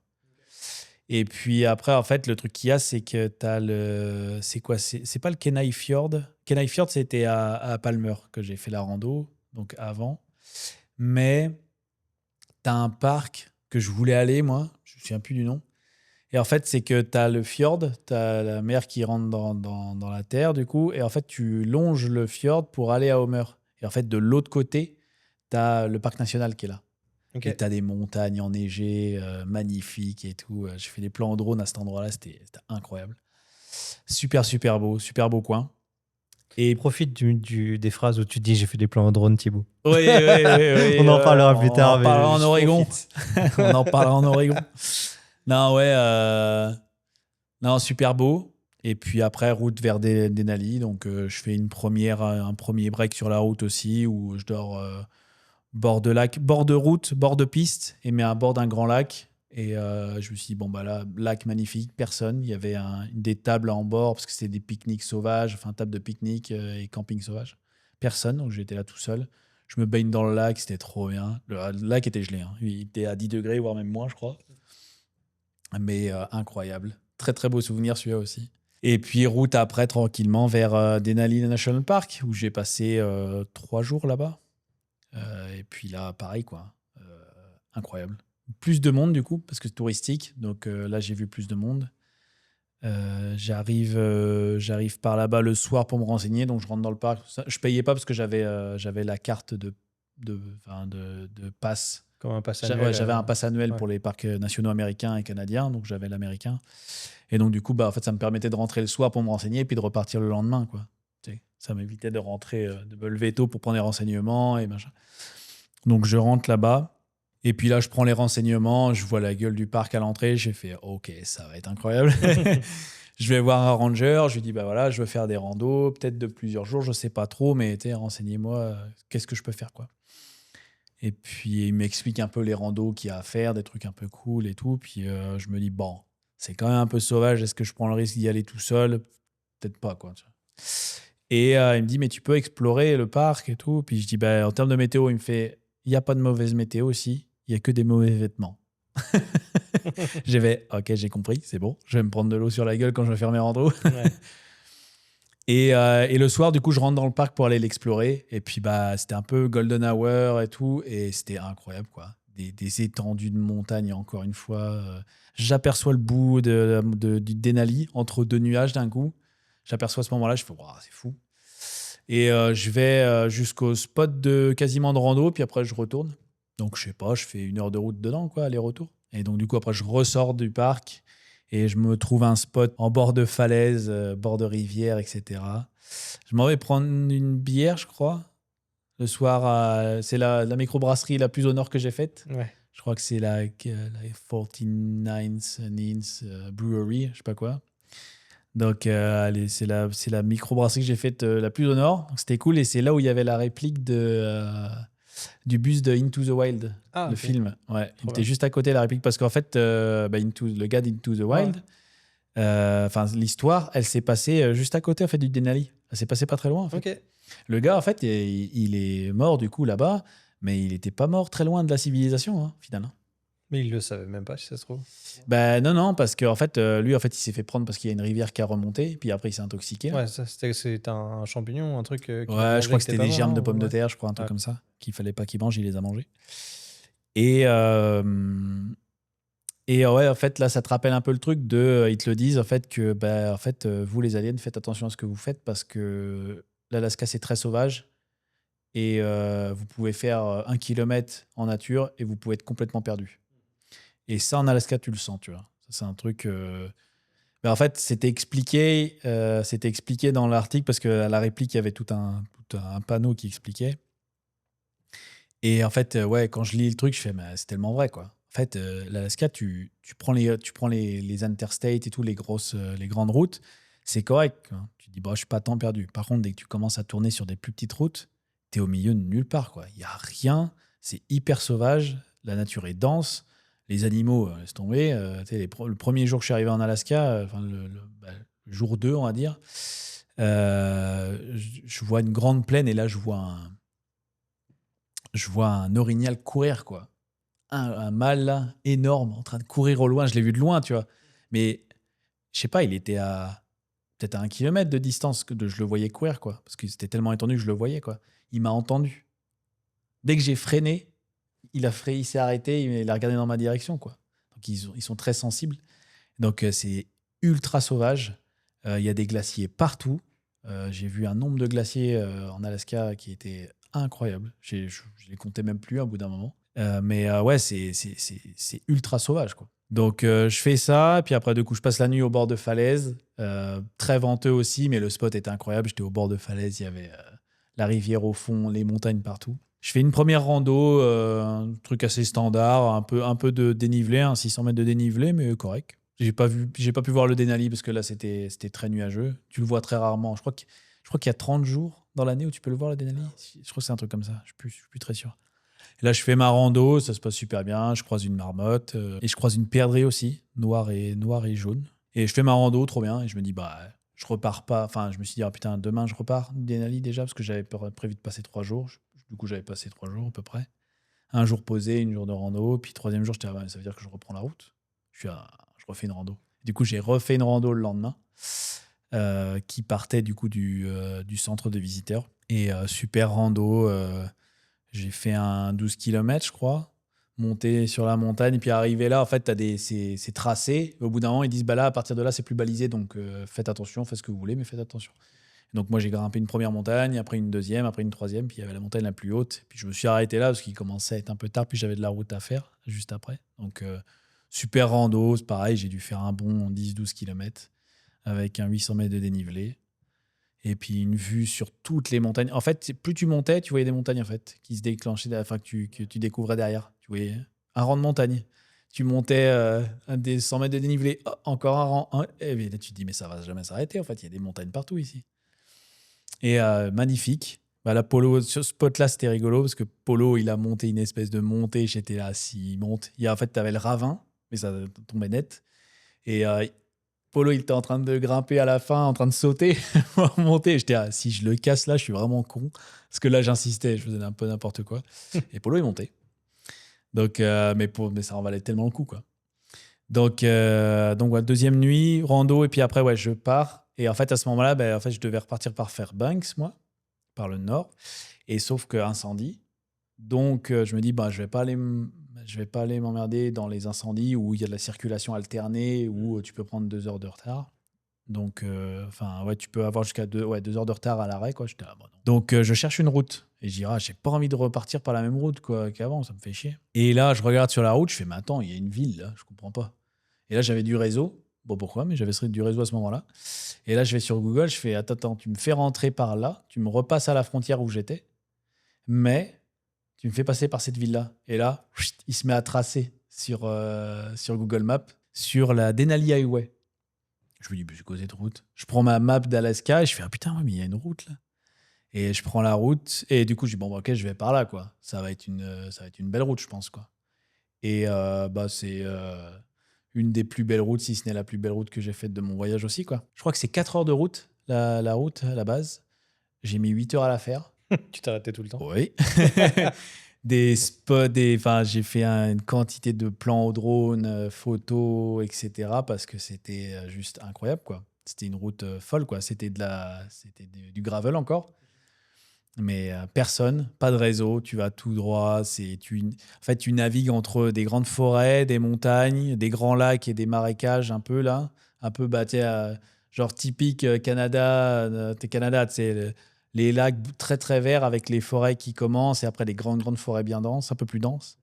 Et puis après, en fait, le truc qu'il y a, c'est que tu as le. C'est quoi? C'est pas le Kenai Fjord. Kenai Fjord, c'était à Palmer que j'ai fait la rando, donc avant. Mais tu as un parc que je voulais aller, moi. Je me souviens plus du nom. Et en fait, c'est que tu as le fjord, tu as la mer qui rentre dans la terre, du coup. Et en fait, tu longes le fjord pour aller à Homer. Et en fait, de l'autre côté, tu as le parc national qui est là. Ok. Et tu as des montagnes enneigées, magnifiques et tout. J'ai fait des plans en drone à cet endroit-là, c'était incroyable. Super, super beau coin. Et Profite des phrases où tu dis j'ai fait des plans en drone, Thibaut. oui, On en parlera plus tard. On en parlera en juste Oregon. profite. On en parlera en Oregon. Non, ouais. Non, super beau. Et puis après, route vers Denali. Donc, je fais un premier break sur la route aussi, où je dors bord de lac, bord de route, bord de piste, mais à bord d'un grand lac. Et je me suis dit, bon, bah là, lac magnifique, personne. Il y avait des tables en bord, parce que c'était des pique-niques sauvages, enfin, table de pique-nique et camping sauvage. Personne, donc j'étais là tout seul. Je me baigne dans le lac, c'était trop bien. Le lac était gelé, hein. Il était à 10 degrés, voire même moins, je crois. Mais incroyable. Très, très beau souvenir, celui-là aussi. Et puis, route après, tranquillement, vers Denali National Park, où j'ai passé 3 jours là-bas. Et puis là, pareil, quoi. Incroyable. Plus de monde, du coup, parce que c'est touristique. Donc là, j'ai vu plus de monde. J'arrive par là-bas le soir pour me renseigner. Donc, je rentre dans le parc. Je payais pas parce que j'avais la carte de passe. Comme un pass annuel. J'avais un pass annuel ouais. pour les parcs nationaux américains et canadiens. Donc, j'avais l'américain. Et donc, du coup, bah, en fait, ça me permettait de rentrer le soir pour me renseigner et puis de repartir le lendemain, quoi. Ça m'évitait de rentrer, de me lever tôt pour prendre les renseignements et machin. Donc, je rentre là-bas. Et puis là, je prends les renseignements, je vois la gueule du parc à l'entrée, j'ai fait « Ok, ça va être incroyable ». Je vais voir un ranger, je lui dis, bah voilà, je veux faire des randos, peut-être de plusieurs jours, je sais pas trop, mais renseignez-moi, qu'est-ce que je peux faire, quoi. Et puis, il m'explique un peu les randos qu'il y a à faire, des trucs un peu cool et tout. Puis, je me dis, bon, c'est quand même un peu sauvage, est-ce que je prends le risque d'y aller tout seul? Peut-être pas, quoi. Tu vois. Et il me dit, mais tu peux explorer le parc et tout. Puis je dis, bah, en termes de météo, il me fait, il n'y a pas de mauvaise météo aussi, il n'y a que des mauvais vêtements. J'ai fait, ok, j'ai compris, c'est bon, je vais me prendre de l'eau sur la gueule quand je vais faire mes randos. Ouais. Et le soir, du coup, je rentre dans le parc pour aller l'explorer. Et puis, bah, c'était un peu golden hour et tout. Et c'était incroyable, quoi. Des étendues de montagne, encore une fois. J'aperçois le bout du Denali, entre deux nuages d'un coup. J'aperçois ce moment-là, je fais, waouh, c'est fou. Et je vais jusqu'au spot quasiment de rando, puis après, je retourne. Donc, je sais pas, je fais 1 heure de route dedans, quoi, aller-retour. Et donc, du coup, après, je ressors du parc et je me trouve un spot en bord de falaise, bord de rivière, etc. Je m'en vais prendre une bière, je crois. Le soir, c'est la microbrasserie la plus au nord que j'ai faite. Ouais. Je crois que c'est la 49th Nines Brewery, je sais pas quoi. Donc, allez, c'est la microbrasserie que j'ai faite la plus au nord. Donc, c'était cool. Et c'est là où il y avait la réplique du bus de Into the Wild, Ah, le ok. film. Ouais, il Trop était bien. juste à côté de la réplique parce qu'en fait, le gars d'Into the Ouais. Wild, enfin, l'histoire, elle s'est passée juste à côté en fait, du Denali. Elle s'est passée pas très loin en fait. Ok. Le gars, en fait, il est mort du coup là-bas, mais il n'était pas mort très loin de la civilisation, finalement. Mais il le savait même pas, si ça se trouve. Ben non, parce qu'en fait, lui, en fait, il s'est fait prendre parce qu'il y a une rivière qui a remonté, puis après, il s'est intoxiqué. Là. Ouais, ça, c'est un champignon, un truc qu'il a Ouais, je mangé crois qui que était c'était pas des bon, germes de non? pommes de Ouais. terre, je crois, un truc Ouais. comme ça, qu'il fallait pas qu'il mange, il les a mangés. Et, ouais, en fait, là, ça te rappelle un peu le truc ils te le disent, en fait, que, en fait, vous, les aliens, faites attention à ce que vous faites parce que l'Alaska, c'est très sauvage. Et vous pouvez faire 1 kilomètre en nature et vous pouvez être complètement perdu. Et ça, en Alaska, tu le sens, tu vois. Ça, c'est un truc. En fait, c'était expliqué dans l'article parce que à la réplique, il y avait tout un panneau qui expliquait. Et en fait, ouais, quand je lis le truc, je fais, mais c'est tellement vrai, quoi. En fait, l'Alaska, tu prends les interstates et tout, les grandes routes, c'est correct, hein. Tu te dis, bah, je suis pas tant perdu. Par contre, dès que tu commences à tourner sur des plus petites routes, tu es au milieu de nulle part, quoi. Il y a rien, c'est hyper sauvage, la nature est dense, les animaux, laisse tomber. Tu sais, le premier jour que je suis arrivé en Alaska, enfin, le jour 2, on va dire, je vois une grande plaine et là, je vois un orignal courir, quoi. Un mâle là, énorme, en train de courir au loin. Je l'ai vu de loin, tu vois. Mais je sais pas, il était peut-être à 1 kilomètre de distance je le voyais courir, quoi. Parce que c'était tellement étendu que je le voyais, quoi. Il m'a entendu. Dès que j'ai freiné, il s'est arrêté, il a regardé dans ma direction, quoi. Donc ils sont très sensibles. Donc c'est ultra sauvage. Il y a des glaciers partout. J'ai vu un nombre de glaciers en Alaska qui était incroyable. Je les comptais même plus au bout d'un moment. Mais ouais, c'est ultra sauvage, quoi. Donc je fais ça, puis après, du coup, je passe la nuit au bord de falaise. Très venteux aussi, mais le spot était incroyable. J'étais au bord de falaise, il y avait la rivière au fond, les montagnes partout. Je fais une première rando, un truc assez standard, un peu de dénivelé, 600 mètres de dénivelé, mais correct. J'ai pas pu voir le Denali parce que là c'était très nuageux. Tu le vois très rarement. Je crois qu'il y a 30 jours dans l'année où tu peux le voir le Denali. Je crois que c'est un truc comme ça. Je suis plus très sûr. Et là je fais ma rando, ça se passe super bien. Je croise une marmotte et je croise une perdrix aussi, noire et jaune. Et je fais ma rando trop bien et je me dis bah je repars pas. Enfin je me suis dit ah putain demain je repars du Denali déjà parce que j'avais prévu de passer 3 jours. Du coup j'avais passé 3 jours à peu près. Un jour posé, une jour de rando, puis troisième jour, j'étais ah, ça veut dire que je reprends la route. Je refais une rando. Du coup, j'ai refait une rando le lendemain, qui partait du coup du centre de visiteurs. Et super rando. J'ai fait un 12 km, je crois, monté sur la montagne, et puis arrivé là, en fait, c'est tracé. Au bout d'un moment, ils disent bah là, à partir de là, c'est plus balisé, donc faites attention, faites ce que vous voulez, mais faites attention. Donc moi j'ai grimpé une première montagne, après une deuxième, après une troisième, puis il y avait la montagne la plus haute. Puis je me suis arrêté là parce qu'il commençait à être un peu tard, puis j'avais de la route à faire juste après. Donc super rando, c'est pareil, j'ai dû faire un bon 10-12 km avec un 800 mètres de dénivelé. Et puis une vue sur toutes les montagnes. En fait, plus tu montais, tu voyais des montagnes en fait qui se déclenchaient, enfin que tu découvrais derrière. Tu voyais un rang de montagne. Tu montais un des 100 mètres de dénivelé, oh, encore un rang. Et puis là, tu te dis, mais ça va jamais s'arrêter. En fait, il y a des montagnes partout ici. Et magnifique. Bah, là, Polo, ce spot-là, c'était rigolo parce que Polo, il a monté une espèce de montée. J'étais là, s'il monte. En fait, tu avais le ravin, mais ça tombait net. Et Polo, il était en train de grimper à la fin, en train de sauter pour monter. J'étais là, si je le casse là, je suis vraiment con. Parce que là, j'insistais, je faisais un peu n'importe quoi. Et Polo, il montait. Donc, mais ça en valait tellement le coup, quoi. Donc ouais, deuxième nuit, rando, et puis après, ouais, je pars. Et en fait, à ce moment-là, en fait, je devais repartir par Fairbanks, moi, par le nord. Et sauf que incendie. Donc, je me dis, je vais pas aller m'emmerder dans les incendies où il y a de la circulation alternée, où tu peux prendre 2 heures de retard. Donc, ouais, tu peux avoir jusqu'à 2 heures de retard à l'arrêt, quoi. J'étais là, bon, non. Donc, je cherche une route. Et je dis, j'ai pas envie de repartir par la même route quoi, qu'avant, ça me fait chier. Et là, je regarde sur la route, je fais, mais attends, il y a une ville, là, je comprends pas. Et là, j'avais du réseau. Bon, pourquoi? Mais j'avais du réseau à ce moment-là. Et là, je vais sur Google, je fais, attends, tu me fais rentrer par là, tu me repasses à la frontière où j'étais, mais tu me fais passer par cette ville-là. Et là, il se met à tracer sur Google Maps, sur la Denali Highway. Je me dis, c'est quoi cette route? Je prends ma map d'Alaska et je fais, ah putain, ouais, mais il y a une route là. Et je prends la route et du coup, je dis, bon, ok, je vais par là, quoi. Ça va être une belle route, je pense, quoi. Et c'est une des plus belles routes, si ce n'est la plus belle route que j'ai faite de mon voyage aussi, quoi. Je crois que c'est 4 heures de route, la route à la base. J'ai mis 8 heures à la faire. Tu t'arrêtais tout le temps? Oui. Des spots, j'ai fait une quantité de plans au drone, photos, etc. parce que c'était juste incroyable, quoi. C'était une route folle, quoi. C'était du gravel encore. Mais personne, pas de réseau, tu vas tout droit. En fait, tu navigues entre des grandes forêts, des montagnes, des grands lacs et des marécages un peu là. Un peu, genre typique Canada, Canada, tu sais, les lacs très très verts avec les forêts qui commencent et après des grandes grandes forêts bien denses, un peu plus denses.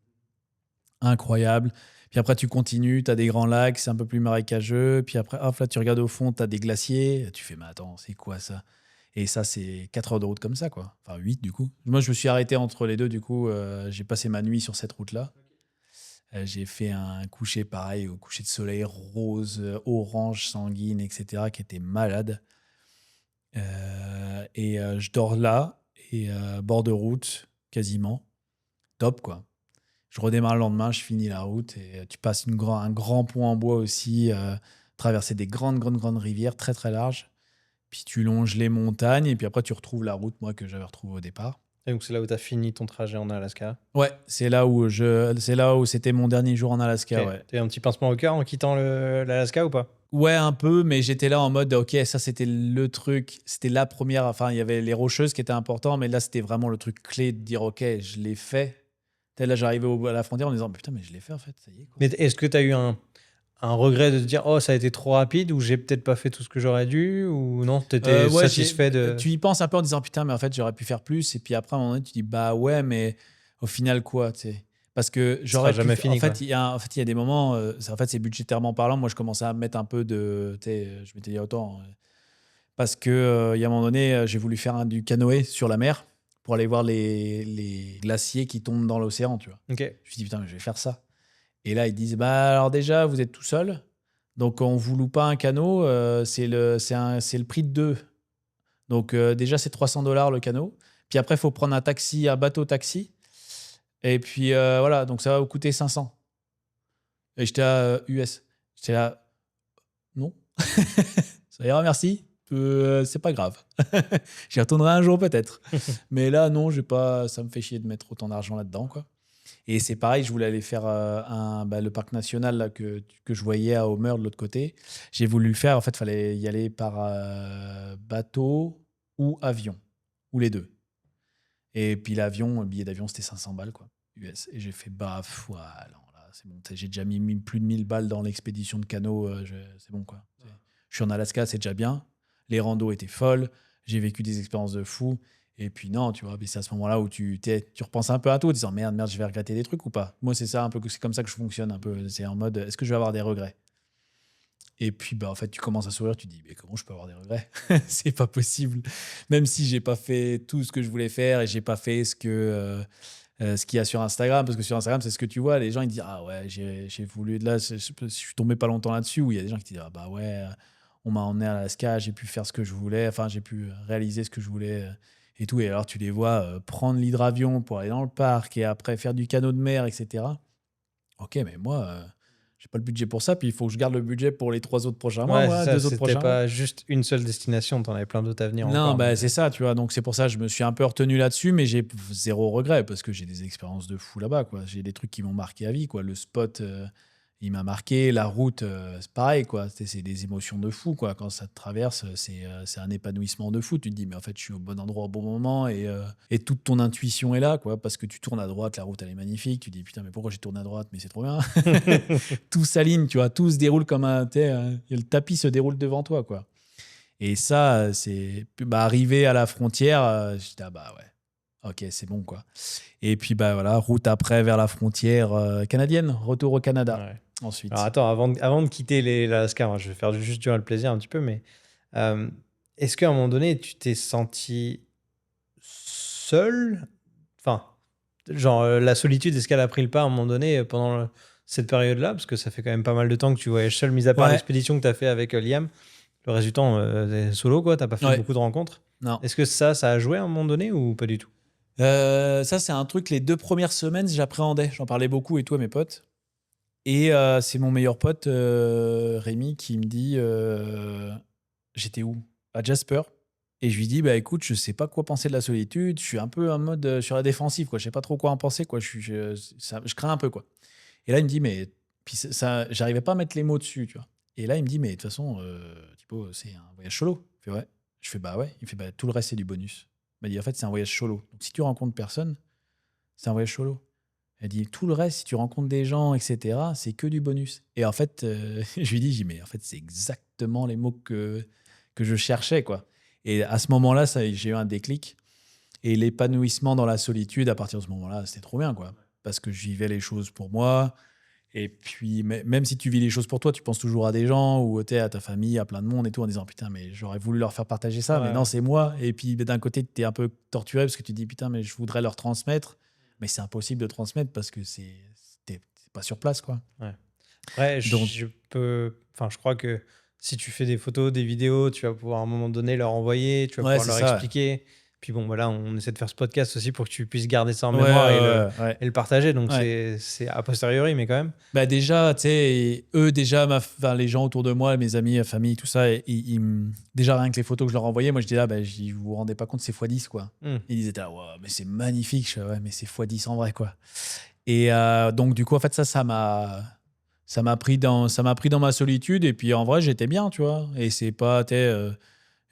Incroyable. Puis après, tu continues, tu as des grands lacs, c'est un peu plus marécageux. Puis après, hop, là, tu regardes au fond, tu as des glaciers. Tu fais, mais attends, c'est quoi ça? Et ça, c'est 4 heures de route comme ça, quoi. Enfin, 8 du coup. Moi, je me suis arrêté entre les deux, du coup. J'ai passé ma nuit sur cette route-là. J'ai fait un coucher pareil, au coucher de soleil rose, orange, sanguine, etc., qui était malade. Je dors là, et bord de route, quasiment. Top, quoi. Je redémarre le lendemain, je finis la route et tu passes un grand pont en bois aussi, traverser des grandes, grandes, grandes rivières très, très larges. Puis tu longes les montagnes et puis après tu retrouves la route, moi, que j'avais retrouvée au départ. Et donc, c'est là où tu as fini ton trajet en Alaska? Ouais, c'est là où c'était mon dernier jour en Alaska, Ok. ouais. T'as eu un petit pincement au cœur en quittant l'Alaska ou pas? Ouais, un peu, mais j'étais là en mode, ok, ça c'était le truc, c'était la première, enfin, il y avait les Rocheuses qui étaient importants, mais là c'était vraiment le truc clé de dire, ok, je l'ai fait. Là, j'arrivais à la frontière en me disant, putain, mais je l'ai fait en fait, ça y est, quoi. Mais est-ce que tu as eu un regret de te dire, oh, ça a été trop rapide, ou j'ai peut-être pas fait tout ce que j'aurais dû, ou non, tu étais Ouais, satisfait de. tu y penses un peu en disant, putain, mais en fait, j'aurais pu faire plus. Et puis après, à un moment donné, tu dis, bah ouais, mais au final, quoi, tu sais. Parce que Ça sera j'aurais pu. jamais fini, En fait, quoi. il y a des moments, c'est budgétairement parlant, moi, je commençais à mettre un peu de. Tu sais, je m'étais dit, autant. Parce que, il y a un moment donné, j'ai voulu faire du canoë sur la mer pour aller voir les glaciers qui tombent dans l'océan, tu vois. Ok. Je me suis dit, putain, mais je vais faire ça. Et là, ils disent, bah alors déjà, vous êtes tout seul. Donc, on vous loue pas un canot, c'est le prix de deux. Donc, déjà, c'est 300 $ le canot. Puis après, il faut prendre un bateau-taxi. Et puis, voilà, donc ça va vous coûter 500. Et j'étais à US. J'étais là, non. Ça ira, merci. C'est pas grave. J'y retournerai un jour peut-être. Mais là, non, ça me fait chier de mettre autant d'argent là-dedans, quoi. Et c'est pareil, je voulais aller faire le parc national là, que je voyais à Homer de l'autre côté. J'ai voulu le faire. En fait, il fallait y aller par bateau ou avion, ou les deux. Et puis le billet d'avion, c'était 500 balles, quoi, US. Et j'ai fait, voilà, là, c'est bon. J'ai déjà mis plus de 1000 balles dans l'expédition de canot. C'est bon, quoi. Je suis en Alaska, c'est déjà bien. Les randos étaient folles. J'ai vécu des expériences de fou. Et puis non, tu vois, c'est à ce moment-là où tu repenses un peu à tout, en disant merde, je vais regretter des trucs ou pas. Moi, c'est ça un peu, c'est comme ça que je fonctionne un peu. C'est en mode, est-ce que je vais avoir des regrets? Et puis, en fait, tu commences à sourire, tu te dis, mais comment je peux avoir des regrets? C'est pas possible. Même si j'ai pas fait tout ce que je voulais faire et j'ai pas fait ce que ce qu'il y a sur Instagram, parce que sur Instagram, c'est ce que tu vois. Les gens, ils disent ah ouais, j'ai voulu de là, je suis tombé pas longtemps là-dessus. Où il y a des gens qui disent ah bah ouais, on m'a emmené à Alaska, j'ai pu faire ce que je voulais, enfin j'ai pu réaliser ce que je voulais et tout. Et alors tu les vois prendre l'hydravion pour aller dans le parc et après faire du canot de mer, etc. Ok, mais moi, j'ai pas le budget pour ça. Puis il faut que je garde le budget pour les 3 autres prochains mois, Ouais, c'est moi, ça. 2 autres C'était prochains mois. pas juste une seule destination. T'en avais plein d'autres à venir Non, encore. bah, Donc, c'est ça, tu vois. Donc, c'est pour ça que je me suis un peu retenu là-dessus, mais j'ai zéro regret parce que j'ai des expériences de fou là-bas, quoi. J'ai des trucs qui m'ont marqué à vie, quoi. Le spot, il m'a marqué. La route, c'est pareil, quoi. C'est des émotions de fou, quoi. Quand ça te traverse, c'est un épanouissement de fou. Tu te dis, mais en fait, je suis au bon endroit au bon moment et toute ton intuition est là, quoi. Parce que tu tournes à droite, la route, elle est magnifique. Tu dis, putain, mais pourquoi j'ai tourné à droite? Mais c'est trop bien. Tout s'aligne, tu vois. Tout se déroule comme un. Le tapis se déroule devant toi, quoi. Et ça, c'est bah, arrivé à la frontière, j'étais ah bah ouais, ok, c'est bon quoi. Et puis bah voilà, route après vers la frontière canadienne, retour au Canada ouais. Alors ensuite. attends, avant de quitter l'Alaska, moi, je vais faire juste durer le plaisir un petit peu, mais euh, est-ce qu'à un moment donné, tu t'es senti seul? Enfin, genre, la solitude, est-ce qu'elle a pris le pas à un moment donné pendant cette période-là? Parce que ça fait quand même pas mal de temps que tu voyages seul, mis à part Ouais, l'expédition que tu as fait avec Liam. Le résultat, t'es solo, quoi. T'as pas fait ouais, beaucoup de rencontres. non. Est-ce que ça a joué à un moment donné ou pas du tout? Ça, c'est un truc, les 2 premières semaines, j'appréhendais. J'en parlais beaucoup et tout à mes potes. Et c'est mon meilleur pote, Rémi, qui me dit j'étais où? À Jasper. Et je lui dis bah écoute, je sais pas quoi penser de la solitude. Je suis un peu en mode sur la défensive, quoi. Je sais pas trop quoi en penser, quoi. Je crains un peu, quoi. Et là, il me dit mais. Puis j'arrivais pas à mettre les mots dessus, tu vois. Et là, il me dit mais de toute façon, Thibaut, c'est un voyage solo. Je fais ouais. Je fais bah ouais. Il me fait bah tout le reste, c'est du bonus. Il m'a dit en fait, c'est un voyage solo. Donc si tu rencontres personne, c'est un voyage solo. Elle dit tout le reste, si tu rencontres des gens, etc., c'est que du bonus. Et en fait, je lui dis, mais en fait, c'est exactement les mots que je cherchais, quoi. Et à ce moment-là, j'ai eu un déclic. Et l'épanouissement dans la solitude, à partir de ce moment-là, c'était trop bien, quoi. Parce que je vivais les choses pour moi. Et puis, même si tu vis les choses pour toi, tu penses toujours à des gens ou à ta famille, à plein de monde et tout, en disant putain, mais j'aurais voulu leur faire partager ça, mais non, Ouais. c'est moi. Et puis, d'un côté, tu es un peu torturé parce que tu te dis putain, mais je voudrais leur transmettre, mais c'est impossible de transmettre parce que t'es pas sur place, quoi. Ouais. Après, Donc, je crois que si tu fais des photos, des vidéos, tu vas pouvoir à un moment donné leur envoyer, tu vas ouais, pouvoir c'est leur ça. expliquer. Puis bon, voilà, on essaie de faire ce podcast aussi pour que tu puisses garder ça en Ouais, ouais, mémoire ouais, ouais. et le partager. Donc Ouais. c'est a posteriori, mais quand même. Bah déjà, tu sais, eux, déjà, enfin, les gens autour de moi, mes amis, ma famille, tout ça, déjà rien que les photos que je leur envoyais, moi, j'étais là, bah, vous vous rendez pas compte, c'est x10, quoi. Hmm. Ils étaient là, wow, mais c'est magnifique. Je fais, ouais, mais c'est x10 en vrai, quoi. Et donc, du coup, en fait, ça m'a pris dans ma solitude. Et puis, en vrai, j'étais bien, tu vois. Et c'est pas,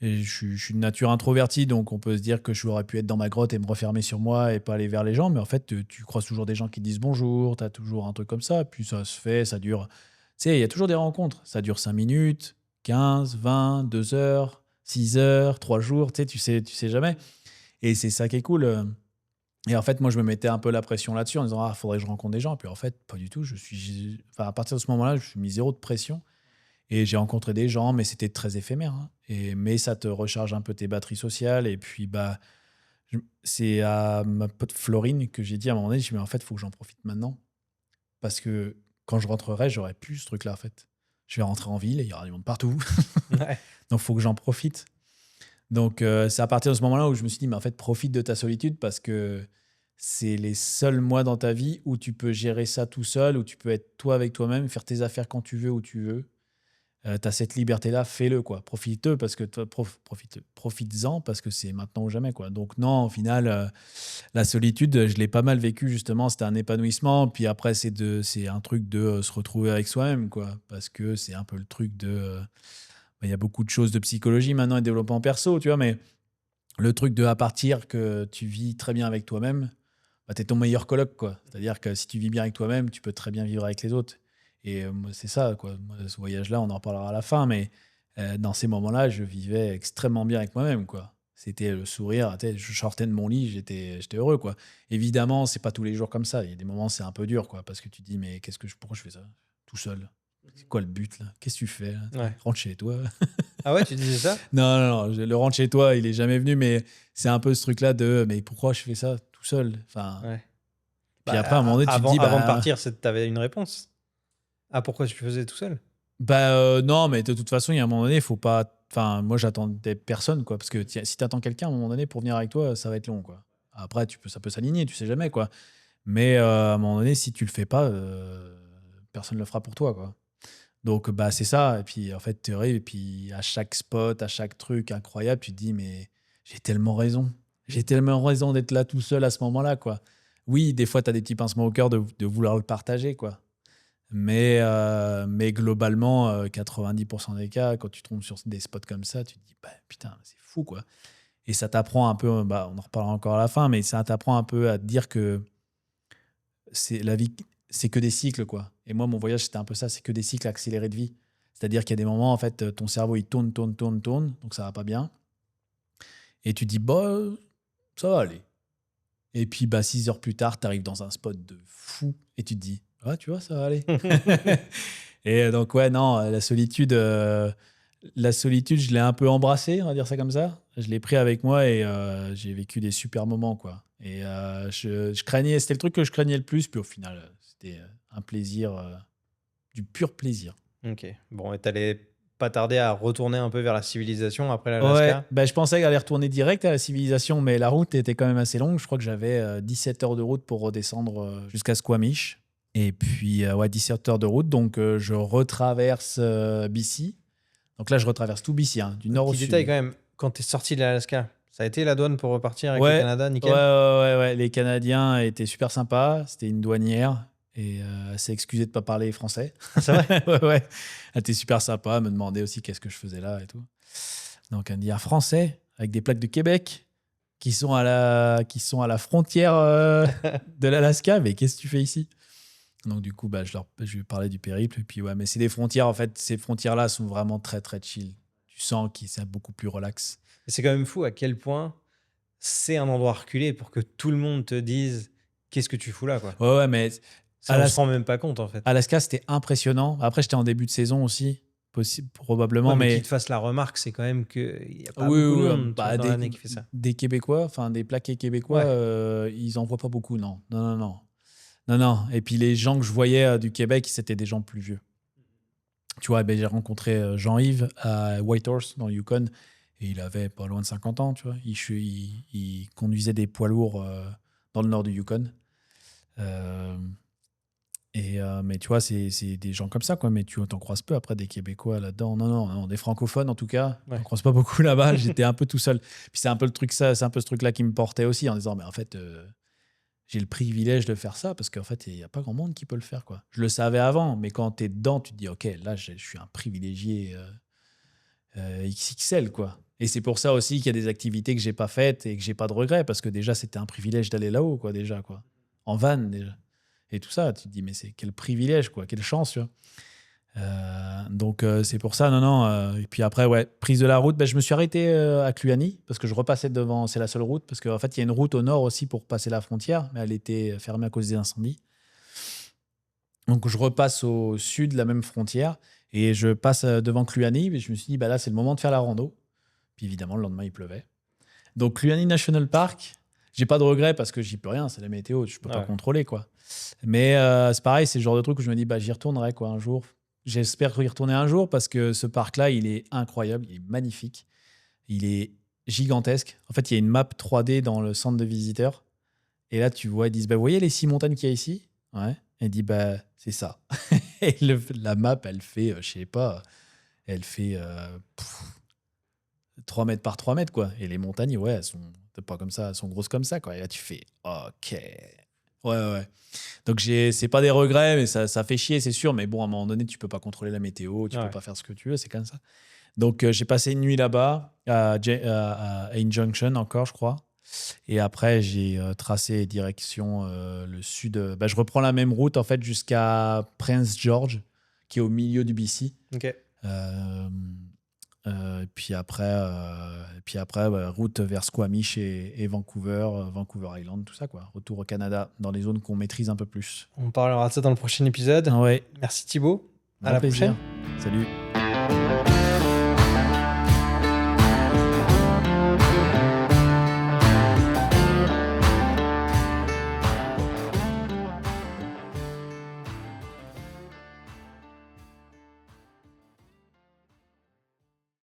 et je suis de nature introvertie, donc on peut se dire que j'aurais pu être dans ma grotte et me refermer sur moi et pas aller vers les gens. Mais en fait, tu croises toujours des gens qui te disent bonjour, tu as toujours un truc comme ça. Puis ça se fait, ça dure. Tu sais, il y a toujours des rencontres. Ça dure 5 minutes, 15, 20, 2 heures, 6 heures, 3 jours. Tu sais jamais. Et c'est ça qui est cool. Et en fait, moi, je me mettais un peu la pression là-dessus en disant, ah, faudrait que je rencontre des gens. Et puis en fait, pas du tout. Enfin, à partir de ce moment-là, je me suis mis zéro de pression. Et j'ai rencontré des gens, mais c'était très éphémère, hein. Mais ça te recharge un peu tes batteries sociales. Et puis, bah, c'est à ma pote Florine que j'ai dit à un moment donné, je dis, mais en fait, il faut que j'en profite maintenant. Parce que quand je rentrerai, j'aurai plus ce truc-là, en fait. Je vais rentrer en ville et il y aura du monde partout. Ouais. Donc, il faut que j'en profite. Donc, c'est à partir de ce moment-là où je me suis dit, mais en fait, profite de ta solitude parce que c'est les seuls mois dans ta vie où tu peux gérer ça tout seul, où tu peux être toi avec toi-même, faire tes affaires quand tu veux, où tu veux. Tu as cette liberté-là, fais-le, quoi. Profite-en parce que profites-en parce que c'est maintenant ou jamais, quoi. Donc non, au final, la solitude, je l'ai pas mal vécu justement. C'était un épanouissement. Puis après, c'est un truc de se retrouver avec soi-même, quoi. Parce que c'est un peu le truc de. Il y a beaucoup de choses de psychologie maintenant et de développement perso, tu vois. Mais le truc de à partir que tu vis très bien avec toi-même, bah, tu es ton meilleur coloc, quoi. C'est-à-dire que si tu vis bien avec toi-même, tu peux très bien vivre avec les autres. Et moi, c'est ça, quoi. Moi, ce voyage-là, on en reparlera à la fin, mais dans ces moments-là, je vivais extrêmement bien avec moi-même, quoi. C'était le sourire, tu sais, je sortais de mon lit, j'étais heureux, quoi. Évidemment, c'est pas tous les jours comme ça. Il y a des moments, c'est un peu dur, quoi, parce que tu te dis, mais pourquoi je fais ça tout seul? C'est quoi le but, là? Qu'est-ce que tu fais, là? Ouais. Rentre chez toi. Ah ouais, tu disais ça? Non, non, non, le rentre chez toi, il est jamais venu, mais c'est un peu ce truc-là de, mais pourquoi je fais ça tout seul? Enfin, Ouais. Puis après, à un moment donné, tu te avant, dis... avant de partir, t'avais une réponse. Ah, pourquoi tu faisais tout seul? Non, mais de toute façon, il y a un moment donné, il faut pas... Enfin, moi, j'attendais personne, quoi. Parce que si t'attends quelqu'un, à un moment donné, pour venir avec toi, ça va être long, quoi. Après, ça peut s'aligner, tu sais jamais, quoi. Mais à un moment donné, si tu le fais pas, personne ne le fera pour toi, quoi. Donc, c'est ça. Et puis, en fait, tu arrives, et puis à chaque spot, à chaque truc incroyable, tu te dis, mais j'ai tellement raison. J'ai tellement raison d'être là tout seul à ce moment-là, quoi. Oui, des fois, tu as des petits pincements au cœur de vouloir le partager, quoi. Mais globalement, 90% des cas, quand tu tombes sur des spots comme ça, tu te dis, putain, c'est fou, quoi. Et ça t'apprend un peu, on en reparlera encore à la fin, mais ça t'apprend un peu à te dire que la vie, c'est que des cycles, quoi. Et moi, mon voyage, c'était un peu ça, c'est que des cycles accélérés de vie. C'est-à-dire qu'il y a des moments, en fait, ton cerveau, il tourne, donc ça va pas bien. Et tu te dis, ça va aller. Et puis, 6 heures plus tard, tu arrives dans un spot de fou et tu te dis, tu vois, ça va aller. Et donc, ouais, non, la solitude, je l'ai un peu embrassée, on va dire ça comme ça. Je l'ai pris avec moi et j'ai vécu des super moments, quoi. Et je craignais, c'était le truc que je craignais le plus, puis au final, c'était un plaisir, du pur plaisir. Ok. Bon, et t'allais pas tarder à retourner un peu vers la civilisation après Ouais, l'Alaska? je pensais aller retourner direct à la civilisation, mais la route était quand même assez longue. Je crois que j'avais 17 heures de route pour redescendre jusqu'à Squamish. Et puis, 17 heures de route. Donc, je retraverse BC. Donc là, je retraverse tout BC, hein, du nord au Petit sud. détail quand même, quand t'es sorti de l'Alaska, ça a été la douane pour repartir avec le Ouais, Canada, nickel? ouais. Les Canadiens étaient super sympas. C'était une douanière. Et elle s'est excusée de ne pas parler français. C'est vrai? Ouais. Elle était super sympa. Elle me demandait aussi qu'est-ce que je faisais là et tout. Donc, elle me dit un français avec des plaques de Québec qui sont à la frontière de l'Alaska. Mais qu'est-ce que tu fais ici? Donc, du coup, je lui parlais du périple. Et puis, ouais, mais c'est des frontières. En fait, ces frontières-là sont vraiment très, très chill. Tu sens que c'est beaucoup plus relax. C'est quand même fou à quel point c'est un endroit reculé pour que tout le monde te dise qu'est-ce que tu fous là, quoi. Ouais, mais Ça, on se rend même pas compte, en fait. Alaska, c'était impressionnant. Après, j'étais en début de saison aussi, probablement. Ouais, mais mais qu'il te fasse la remarque, c'est quand même qu'il n'y a pas oui, beaucoup de oui, monde tu vois, dans l'année qui fait ça. des Québécois, enfin des plaqués québécois, ils en voient pas beaucoup, non. Non. Et puis les gens que je voyais du Québec, c'était des gens plus vieux. Tu vois, j'ai rencontré Jean-Yves à Whitehorse, dans le Yukon, et il avait pas loin de 50 ans, tu vois. Il conduisait des poids lourds dans le nord du Yukon. Mais tu vois, c'est des gens comme ça, quoi. Mais tu t'en croises peu après des Québécois là-dedans. Non, des francophones en tout cas. Ouais. T'en croises pas beaucoup là-bas. J'étais un peu tout seul. Puis c'est un peu ce truc-là qui me portait aussi en disant, mais en fait, j'ai le privilège de faire ça parce qu'en fait, il n'y a pas grand monde qui peut le faire, quoi. Je le savais avant, mais quand tu es dedans, tu te dis, ok, là, je suis un privilégié XXL, quoi. Et c'est pour ça aussi qu'il y a des activités que j'ai pas faites et que j'ai pas de regrets parce que déjà, c'était un privilège d'aller là-haut, quoi, déjà, quoi. En van, déjà. Et tout ça, tu te dis, mais c'est quel privilège, quoi, quelle chance, tu vois. Donc, c'est pour ça, non. Et puis après, ouais, prise de la route, je me suis arrêté à Cluani parce que je repassais devant, c'est la seule route, parce qu'en fait, il y a une route au nord aussi pour passer la frontière, mais elle était fermée à cause des incendies. Donc, je repasse au sud, la même frontière, et je passe devant Cluani, et je me suis dit, là, c'est le moment de faire la rando. Puis évidemment, le lendemain, il pleuvait. Donc, Cluani National Park, j'ai pas de regret parce que j'y peux rien, c'est la météo, je peux pas contrôler, quoi. Mais c'est pareil, c'est le genre de truc où je me dis, j'y retournerai, quoi, un jour. J'espère y retourner un jour parce que ce parc-là, il est incroyable, il est magnifique, il est gigantesque. En fait, il y a une map 3D dans le centre de visiteurs. Et là, tu vois, ils disent, vous voyez les 6 montagnes qu'il y a ici? Ouais. Et il dit, c'est ça. Et la map, elle fait, je sais pas, elle fait 3 mètres par 3 mètres, quoi. Et les montagnes, ouais, elles sont pas comme ça, elles sont grosses comme ça, quoi. Et là, tu fais, ok. Ouais. Donc, c'est pas des regrets, mais ça fait chier, c'est sûr. Mais bon, à un moment donné, tu peux pas contrôler la météo, tu peux pas faire ce que tu veux, c'est comme ça. Donc, j'ai passé une nuit là-bas, à Injunction encore, je crois. Et après, j'ai tracé direction le sud. Je reprends la même route, en fait, jusqu'à Prince George, qui est au milieu du BC. Ok. Puis après, route vers Squamish et Vancouver Island, tout ça, quoi. Retour au Canada, dans les zones qu'on maîtrise un peu plus. On parlera de ça dans le prochain épisode. Ouais. Merci Thibaut. À la plaisir. prochaine. Salut.